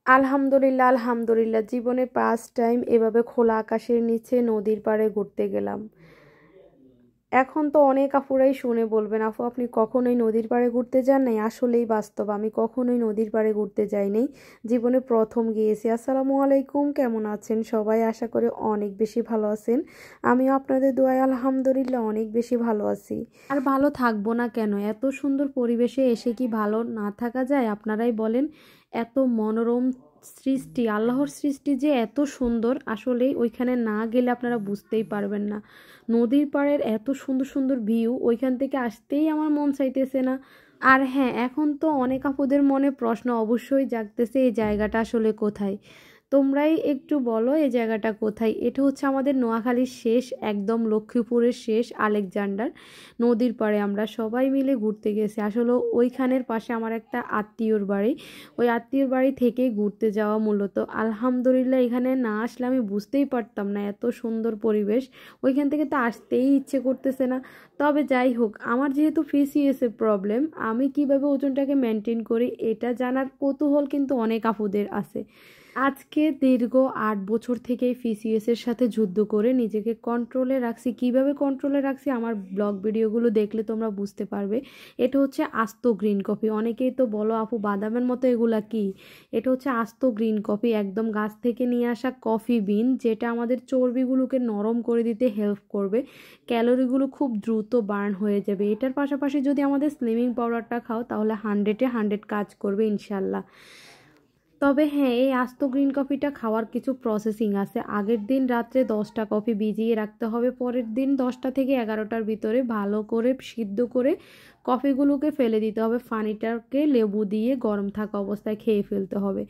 আলহামদুলিল্লাহ আলহামদুলিল্লাহ জীবনে ফার্স্ট টাইম এভাবে খোলা আকাশের নিচে নদীর পাড়ে ঘুরতে গেলাম। এখন তো অনেক আপুরাই শুনে বলবেন, আপু আপনি কখনোই নদীর পাড়ে ঘুরতে যান নাই। আসলেই বাস্তব, আমি কখনোই নদীর পাড়ে ঘুরতে যাইনি, জীবনে প্রথম গিয়েছি। আসসালামু আলাইকুম, কেমন আছেন সবাই? আশা করি অনেক বেশি ভালো আছেন। আমিও আপনাদের দোয়ায় আলহামদুলিল্লাহ অনেক বেশি ভালো আছি। আর ভালো থাকবো না কেন? এত সুন্দর পরিবেশে এসে কি ভালো না থাকা যায়? আপনারাই বলেন। এত মনোরম সৃষ্টি, আল্লাহর সৃষ্টি যে এত সুন্দর, আসলেই ওইখানে না গেলে আপনারা বুঝতেই পারবেন না। নদীর পাড়ের এত সুন্দর সুন্দর ভিউ, ওইখান থেকে আসতেই আমার মন চাইতেছে না। আর হ্যাঁ, এখন তো অনেক আপুদের মনে প্রশ্ন অবশ্যই জাগতেছে, এই জায়গাটা আসলে কোথায়? তোমরাই একটু বলো এই জায়গাটা কোথায়। এটা হচ্ছে আমাদের নোয়াখালীর শেষ, একদম লক্ষ্মীপুরের শেষ আলেকজান্ডার নদীর পাড়ে আমরা সবাই মিলে ঘুরতে গেছি। আসলে ওইখানের পাশে আমার একটা আত্মীয়র বাড়ি, ওই আত্মীয়র বাড়ি থেকেই ঘুরতে যাওয়া মূলত। আলহামদুলিল্লাহ এখানে না আসলে আমি বুঝতেই পারতাম না এত সুন্দর পরিবেশ। ওইখান থেকে তো আসতেই ইচ্ছে করতেছে না। তবে যাই হোক, আমার যেহেতু পিসিএসের প্রবলেম, আমি কিভাবে ওজনটাকে মেনটেন করি এটা জানার কৌতূহল কিন্তু অনেক আপুদের আছে। আজকে দীর্ঘ 8 বছর থেকে পিসিএস এর সাথে যুদ্ধ করে নিজেকে কন্ট্রোলে রাখছি। কিভাবে কন্ট্রোলে রাখছি আমার ব্লগ ভিডিওগুলো দেখলে তোমরা বুঝতে পারবে। এটা হচ্ছে আস্ত গ্রিন কফি। অনেকেই তো বলো আপু বাদামের মতো এগুলা কি? এটা হচ্ছে আস্ত গ্রিন কফি, একদম গাছ থেকে নিয়ে আসা কফি বিন, যেটা আমাদের চর্বিগুলোকে নরম করে দিতে হেল্প করবে। ক্যালোরিগুলো খুব দ্রুত বার্ন হয়ে যাবে। এটার পাশাপাশি যদি আমাদের স্লিমিং পাউডারটা খাও তাহলে 100-এ 100 কাজ করবে ইনশাল্লাহ। তবে হ্যাঁ, এই আস্ত গ্রিন কফিটা খাওয়ার কিছু প্রসেসিং আছে। আগের দিন রাত্রে 10টা কফি ভিজিয়ে রাখতে হবে, পরের দিন 10টা থেকে 11টার ভিতরে ভালো করে সিদ্ধ করে কফিগুলোকে ফেলে দিতে হবে। পানিটাকে লেবু দিয়ে গরম থাকা অবস্থায় খেয়ে ফেলতে হবে।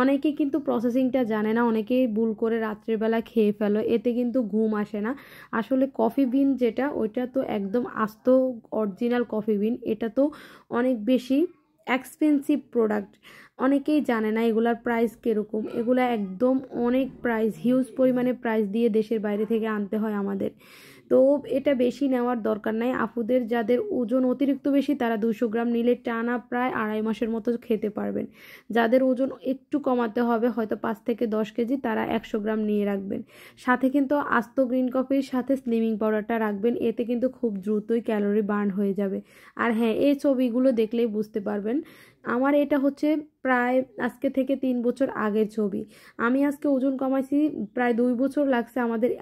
অনেকে কিন্তু প্রসেসিংটা জানে না, অনেকেই ভুল করে রাত্রেবেলা খেয়ে ফেলো, এতে কিন্তু ঘুম আসে না। আসলে কফি বিন যেটা, ওইটা তো একদম আস্ত অরিজিনাল কফি বিন। এটা তো অনেক বেশি এক্সপেন্সিভ প্রোডাক্ট, অনেকেই জানে না এগুলার প্রাইস কীরকম। এগুলা একদম অনেক প্রাইস, হিউজ পরিমাণে প্রাইস দিয়ে দেশের বাইরে থেকে আনতে হয় আমাদের। তো এটা বেশি নেওয়ার দরকার নাই। আপুদের যাদের ওজন অতিরিক্ত বেশি তারা 200 গ্রাম নিলে টানা প্রায় 2.5 মাসের মতো খেতে পারবেন। যাদের ওজন একটু কমাতে হবে, হয়তো 5 থেকে 10 কেজি, তারা 100 গ্রাম নিয়ে রাখবেন। সাথে কিন্তু আস্ত গ্রিন কফির সাথে স্লিমিং পাউডারটা রাখবেন, এতে কিন্তু খুব দ্রুতই ক্যালোরি বার্ন হয়ে যাবে। আর হ্যাঁ, এই ছবিগুলো দেখলেই বুঝতে পারবেন। আমার এটা হচ্ছে প্রায় আজকে থেকে 3 বছর আগের ছবি। আমি আজকে ওজন কমাইছি, প্রায় 2 বছর লাগছে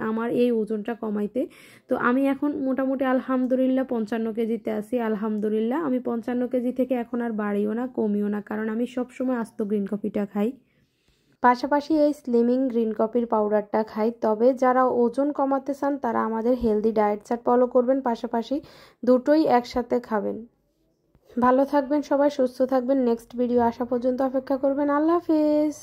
আমার এই ওজনটা কমাইতে। তো আমি এখন মোটামুটি আলহামদুলিল্লাহ 55 কেজিতে আছি। আলহামদুলিল্লাহ আমি 55 কেজি থেকে এখন আর বাড়িও না কমিও না, কারণ আমি সবসময় আস্ত গ্রিন কফিটা খাই, পাশাপাশি এই স্লিমিং গ্রিন কফির পাউডারটা খাই। তবে যারা ওজন কমাতে চান তারা আমাদের হেলদি ডায়েট চার্ট ফলো করবেন, পাশাপাশি দুটোই একসাথে খাবেন। ভালো থাকবেন সবাই, সুস্থ থাকবেন। নেক্সট ভিডিও আসা পর্যন্ত অপেক্ষা করবেন। আল্লাহ হাফেজ।